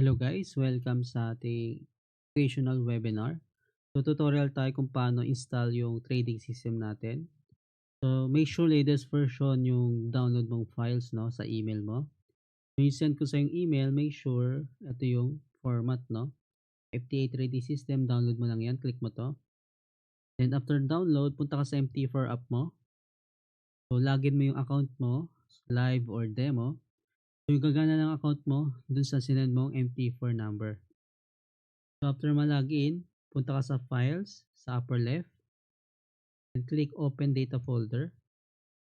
Hello guys, welcome sa ating educational webinar. So tutorial tayo kung paano install yung trading system natin. So make sure latest version yung download mong files no sa email mo. When you send ko sa yung email, make sure ito yung format no. FTA trading system, download mo lang yan, click mo to. Then after download, punta ka sa MT4 app mo. So login mo yung account mo, live or demo. So yung gagana ng account mo dun sa sinend mong MT4 number. So after ma-login, punta ka sa files sa upper left and click open data folder.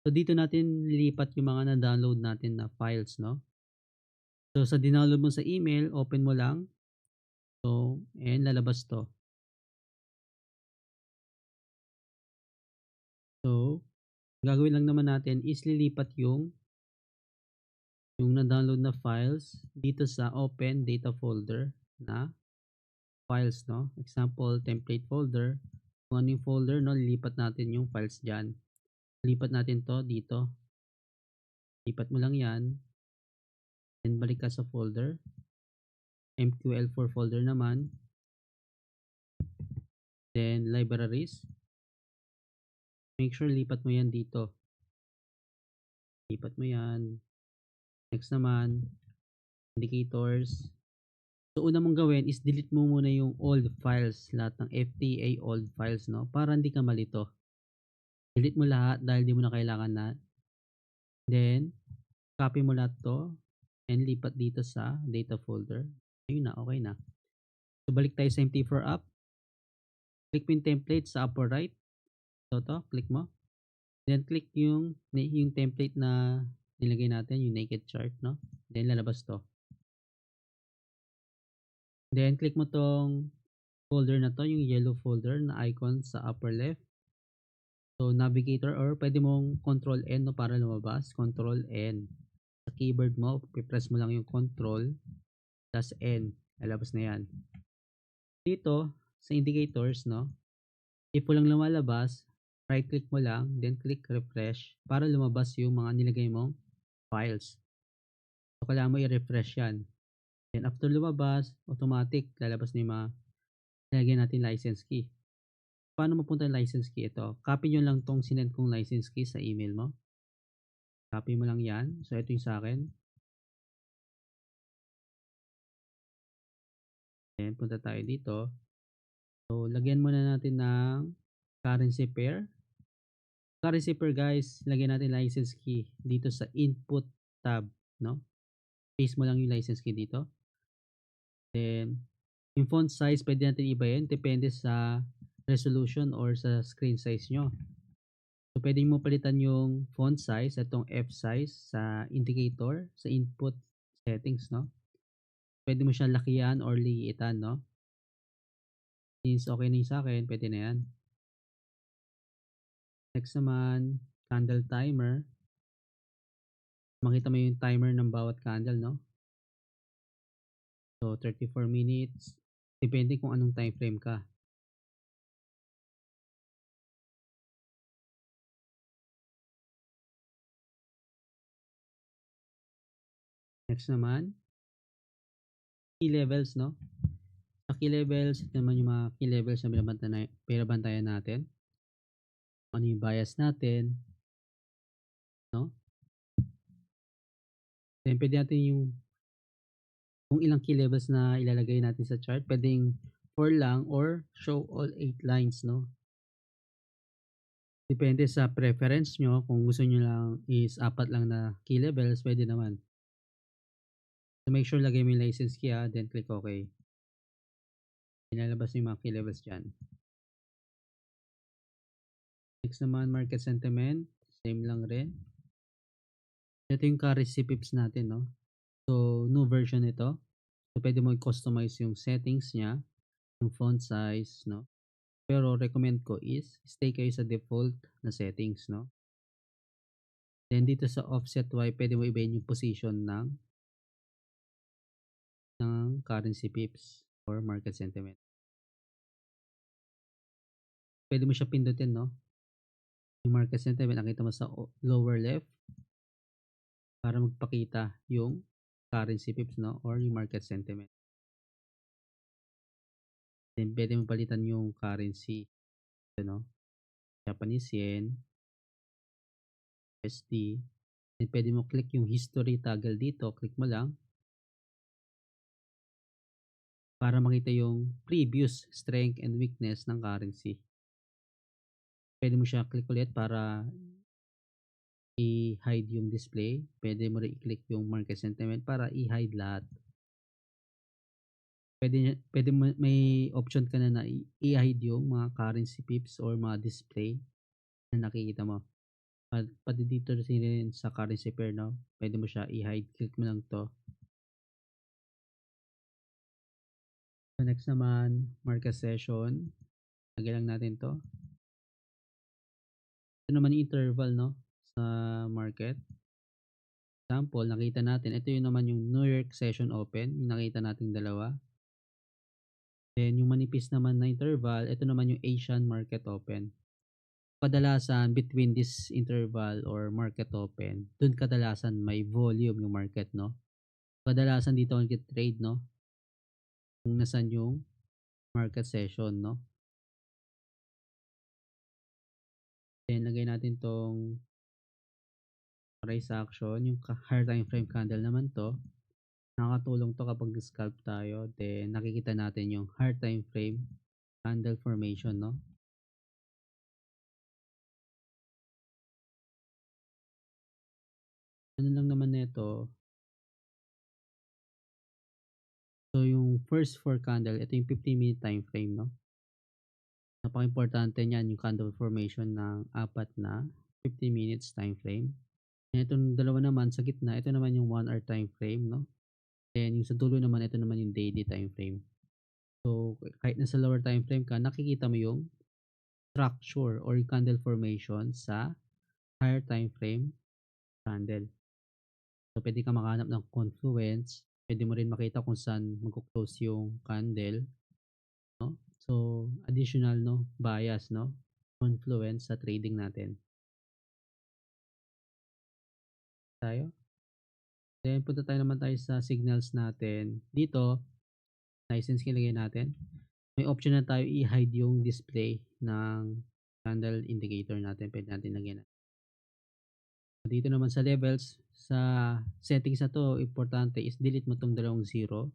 So dito natin lilipat yung mga na-download natin na files, no? So sa dinownload mo sa email, open mo lang. So, and lalabas to. So, gagawin lang naman natin is lilipat yung na-download na files dito sa open data folder na files, no? Example, template folder. Kung ano yung folder, no? Lilipat natin yung files dyan. Lipat natin to dito. Lipat mo lang yan. Then balik ka sa folder. MQL4 folder naman. Then libraries. Make sure lipat mo yan dito. Lipat mo yan. Next naman, indicators. So una mong gawin is delete mo muna yung old files. Lahat ng FTA old files, no? Para hindi ka malito. Delete mo lahat dahil di mo na kailangan na. Then, copy mo lahat to and lipat dito sa data folder. Ayun na, okay na. So balik tayo sa MT4 app. Click mo yung template sa upper right. So to, click mo. Then click yung template na nilagay natin, yung naked chart, no? Then lalabas to. Then click mo tong folder na to, yung yellow folder na icon sa upper left. So navigator or pwede mong control N no para lumabas, control N. Sa keyboard mo, i-press mo lang yung control plus N. Lalabas na yan. Dito sa indicators, no? If walang lumalabas, right click mo lang, then click refresh para lumabas yung mga nilagay mong files. So kailangan mo i-refresh yan. Then after lumabas, automatic lalabas na yung mga nilagay natin license key. Paano mapunta yung license key? Ito, copy nyo lang tong sinend kong license key sa email mo. Copy mo lang yan. So ito yung sa akin. Then punta tayo dito. So lagyan muna natin ng currency pair. Currency pair guys, lagyan natin license key dito sa input tab, no? Paste mo lang yung license key dito. Then yung font size pwede natin iba yan, depende sa resolution or sa screen size nyo. So pwede mo palitan yung font size, itong F size sa indicator, sa input settings, no? Pwede mo siyang lakihan or liitan, no? Since okay na yung sa akin, pwede na yan. Next naman, candle timer. Makita mo yung timer ng bawat candle, no? So 34 minutes. Depende kung anong time frame ka. Next naman, key levels, no? Sa key levels, ito naman yung mga key levels na binabantayan natin. Ano yung bias natin, no? Then pwede natin yung kung ilang key levels na ilalagay natin sa chart. Pwedeng 4 lang or show all 8 lines, no? Depende sa preference nyo. Kung gusto nyo lang is 4 lang na key levels, pwede naman. So make sure lagay mo yung license key then click OK. Inalabas yung mga key levels dyan. Next naman, market sentiment. Same lang rin. Ito yung currency pips natin, no? So, new version ito. So, pwede mo i-customize yung settings niya, yung font size, no? Pero, recommend ko is, stay kayo sa default na settings, no? Then, dito sa offset Y, pwede mo ibahin yung position ng currency pips or market sentiment. Pwede mo siya pindutin, no? Yung market sentiment, nakita mo sa lower left para magpakita yung currency pips, no, or yung market sentiment. Then pwede mo palitan yung currency, ano, Japanese yen, USD. Then pwede mo click yung history toggle dito, click mo lang para makita yung previous strength and weakness ng currency. Pwede mo siya click ulit para i-hide yung display. Pwede mo rin i-click yung market sentiment para i-hide lahat. Pwede mo, may option ka na i-hide yung mga currency pips or mga display na nakikita mo. Pati dito rin sa currency pair, no, pwede mo siya i-hide. Click mo lang to. So next naman, market session. Lagyan lang natin to. Ito naman yung interval, no, sa market. Example, nakita natin, ito yung naman yung New York session open, yung nakita nating dalawa. Then yung manipis naman na interval, ito naman yung Asian market open. Kadalasan between this interval or market open, dun kadalasan may volume yung market, no. Kadalasan dito ang trade, no, kung nasan yung market session, no. Then lagay natin tong price action, yung higher time frame candle naman to. Nakakatulong to kapag scalp tayo. Then nakikita natin yung higher time frame candle formation, no. Ano lang naman nito, so yung first 4 candle, ito yung 15-minute time frame, no. Napaka-importante niyan yung candle formation ng apat na 15 minutes time frame. And itong dalawa naman sa gitna, ito naman yung 1 hour time frame, no. Then yung sa dulo naman, ito naman yung daily time frame. So kahit nasa lower time frame ka, nakikita mo yung structure or yung candle formation sa higher time frame candle. So pwede ka makahanap ng confluence, pwede mo rin makita kung saan magko-close yung candle, no. So additional, no, bias, no, confluence sa trading natin. Tayo. Then punta naman tayo sa signals natin. Dito, license ilagay natin. May option na tayo i-hide yung display ng candle indicator natin. Pwede natin lagyan. Dito naman sa levels, sa settings na to, importante is delete mo tong dalawang zero.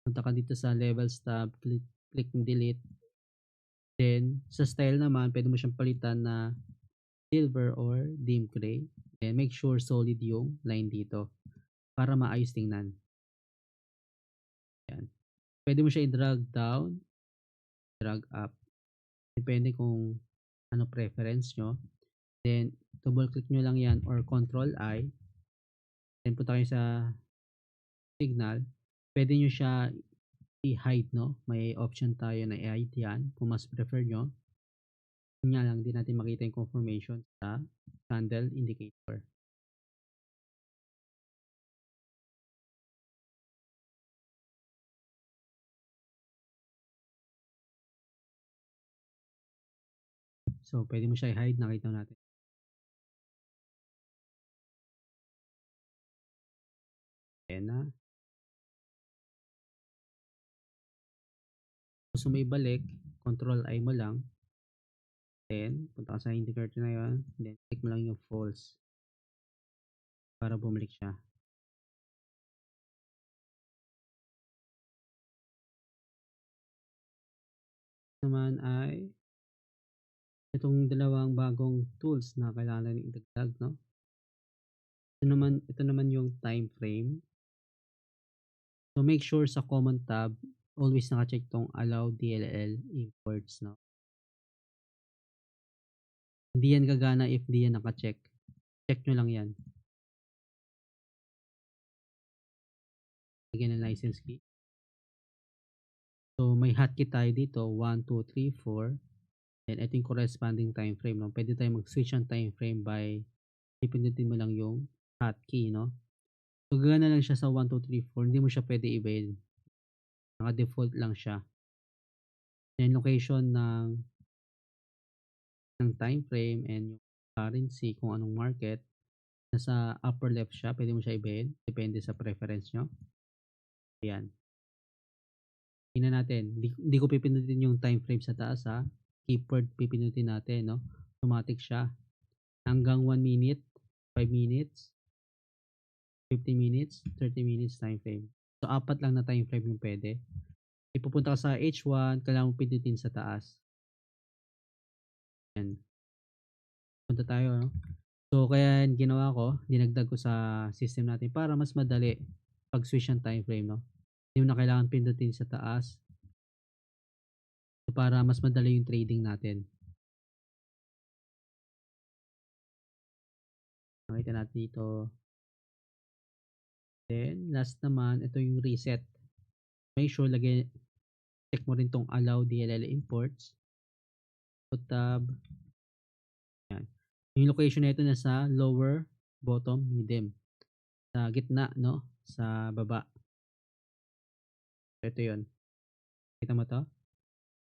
Punta ka dito sa levels tab, click delete. Then sa style naman, pwede mo siyang palitan na silver or dim gray. Then make sure solid yung line dito para maayos tingnan. Yan. Pwede mo siya i-drag down, drag up. Depende kung ano preference nyo. Then double click nyo lang yan or control I. Then punta kayo sa signal. Pwede nyo siya i-hide, no? May option tayo na i-hide yan kung mas prefer nyo. Yun nga lang, di natin makita yung confirmation sa candle indicator. So pwede mo siya i-hide, nakita natin. Ayan na. Gusto mo ibalik, control I mo lang. Then punta ka sa indicator na yun. Then click mo lang yung false para bumalik siya. Naman ay itong dalawang bagong tools na kailangan natin idagdag, no? Ito naman yung time frame. So make sure sa common tab, always naka-check tong allow DLL imports, no? Hindi yan gagana if di yan naka-check. Check nyo lang yan. Lagyan ng license key. So may hotkey tayo dito, 1, 2, 3, 4. Then ito yung corresponding time frame, no? Pwede tayo mag-switch ang time frame by ipindutin mo lang yung hotkey, no? So gagana lang siya sa 1, 2, 3, 4. Hindi mo siya pwede i-evade. Naka-default lang siya. Then location ng time frame and yung currency kung anong market. nasa upper left siya, pwede mo siya i-bend, depende sa preference nyo. Ayan. Tingnan natin, di ko pipindutin yung time frame sa taas ha. Keyword pipindutin natin, no? Automatic siya. Hanggang 1 minute, 5 minutes, 50 minutes, 30 minutes time frame. So, apat lang na time frame yung pwede. Ipupunta ka sa H1, kailangan mo pindutin sa taas. Ayan. Punta tayo, no? So, kaya ginawa ko, dinagdag ko sa system natin para mas madali pag-switch ng time frame, no? Hindi mo na kailangan pindutin sa taas. So, para mas madali yung trading natin. Nakita natin dito. Then, last naman, ito yung reset. Make sure check mo rin tong allow DLL imports. So, tab. Yan. Yung location na ito nasa lower, bottom, medium. Sa gitna, no? Sa baba. Ito yun. Kita mo to?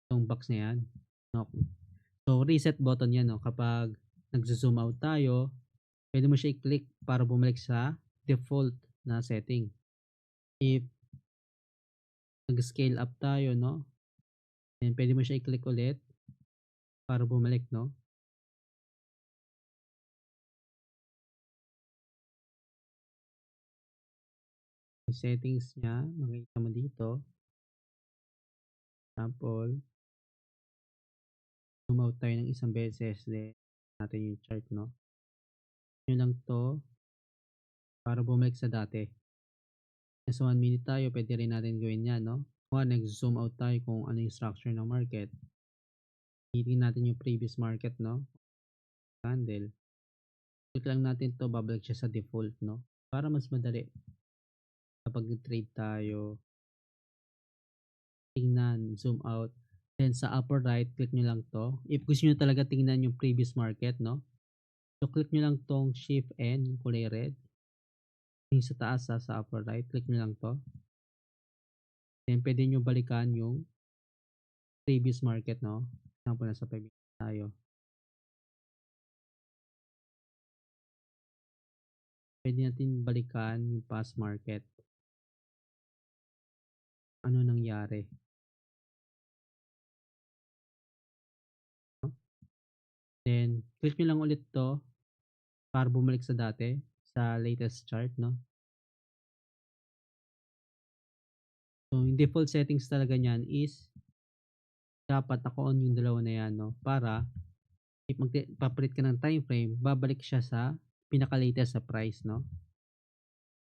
Itong box na yan. No. So, reset button yan, no? Kapag nag-zoom out tayo, pwede mo siya i-click para bumalik sa default na setting. If nag-scale up tayo, no? Then, pwede mo siya i-click ulit para bumalik, no? Yung settings niya, makikita mo dito. Example, zoom out tayo ng isang beses. Then, natin yung chart, no? Yun lang to para bumalik sa dati. Nasa 1 minute tayo, pwede rin natin gawin yan, no? Kung nag-zoom out tayo kung ano yung structure ng market. Titingnan natin yung previous market, no? Candle. Click lang natin to, babalik siya sa default, no? Para mas madali. Kapag trade tayo, tingnan, zoom out. Then sa upper right, click nyo lang to. If gusto nyo talaga tingnan yung previous market, no? So click nyo lang tong shift N, yung kulay red. Yung sa taas sa upper right, click nyo lang to. Then pwede nyo balikan yung previous market, no? Example, nasa 5 minutes tayo. Pwede natin balikan yung past market. Ano nangyari? No? Then, click nyo lang ulit to para bumalik sa dati, sa latest chart, no? So, yung default settings talaga niyan is dapat naka-on yung dalawa na yan, no? Para if magpapalit ka ng time frame, babalik siya sa pinaka-latest sa price, no?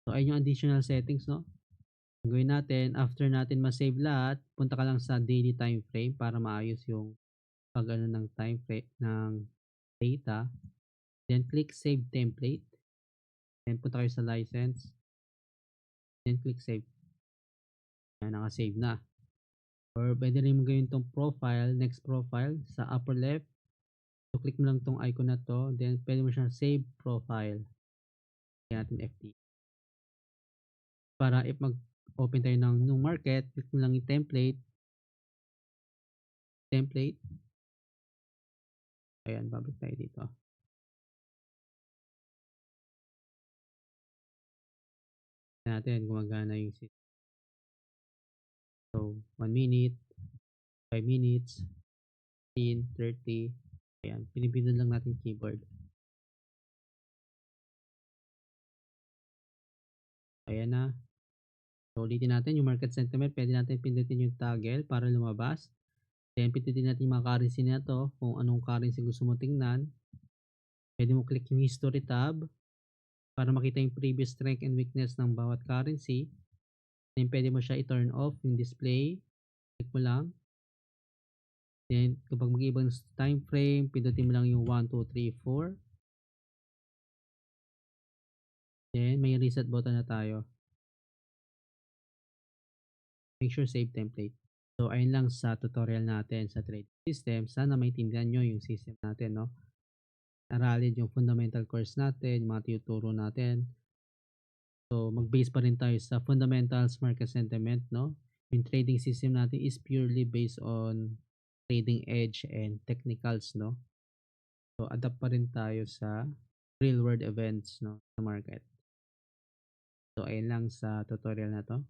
So, ayun yung additional settings, no? Gawin natin, after natin ma-save lahat, punta ka lang sa daily time frame para maayos yung pag ano ng time frame ng data. Then, click save template. Then, punta kayo sa license. Then, click save. Yan, naka-save na. Or pwede rin mo gawin tong profile, next profile sa upper left. So, click mo lang tong icon na to. Then, pwede mo siyang save profile. Kaya natin FT. Para if mag-open tayo ng new market, click mo lang yung template. Template. Ayan, babalik tayo dito. Natin gumagana yung system. So, 1 minute, 5 minutes, 15, 30. Ayan, pinipindot lang natin keyboard. Ayan na. So, ulitin natin yung market sentiment. Pwede natin pindutin yung toggle para lumabas. Then, pindutin natin yung mga currency na to. Kung anong currency gusto mo tingnan. Pwede mo click yung history tab para makita yung previous strength and weakness ng bawat currency. Then, pwede mo siya i-turn off yung display. Click mo lang. Then, kapag mag-ibang time frame, pindutin mo lang yung 1, 2, 3, 4. Then, may reset button na tayo. Make sure save template. So, ayun lang sa tutorial natin sa trading system. Sana maintindihan nyo yung system natin, no? Aralin yung fundamental course natin, yung mga tinuturo natin. So, mag-base pa rin tayo sa fundamentals, market sentiment, no? Yung trading system natin is purely based on trading edge and technicals, no? So, adapt pa rin tayo sa real world events 'no, sa market. So ayun lang sa tutorial na 'to.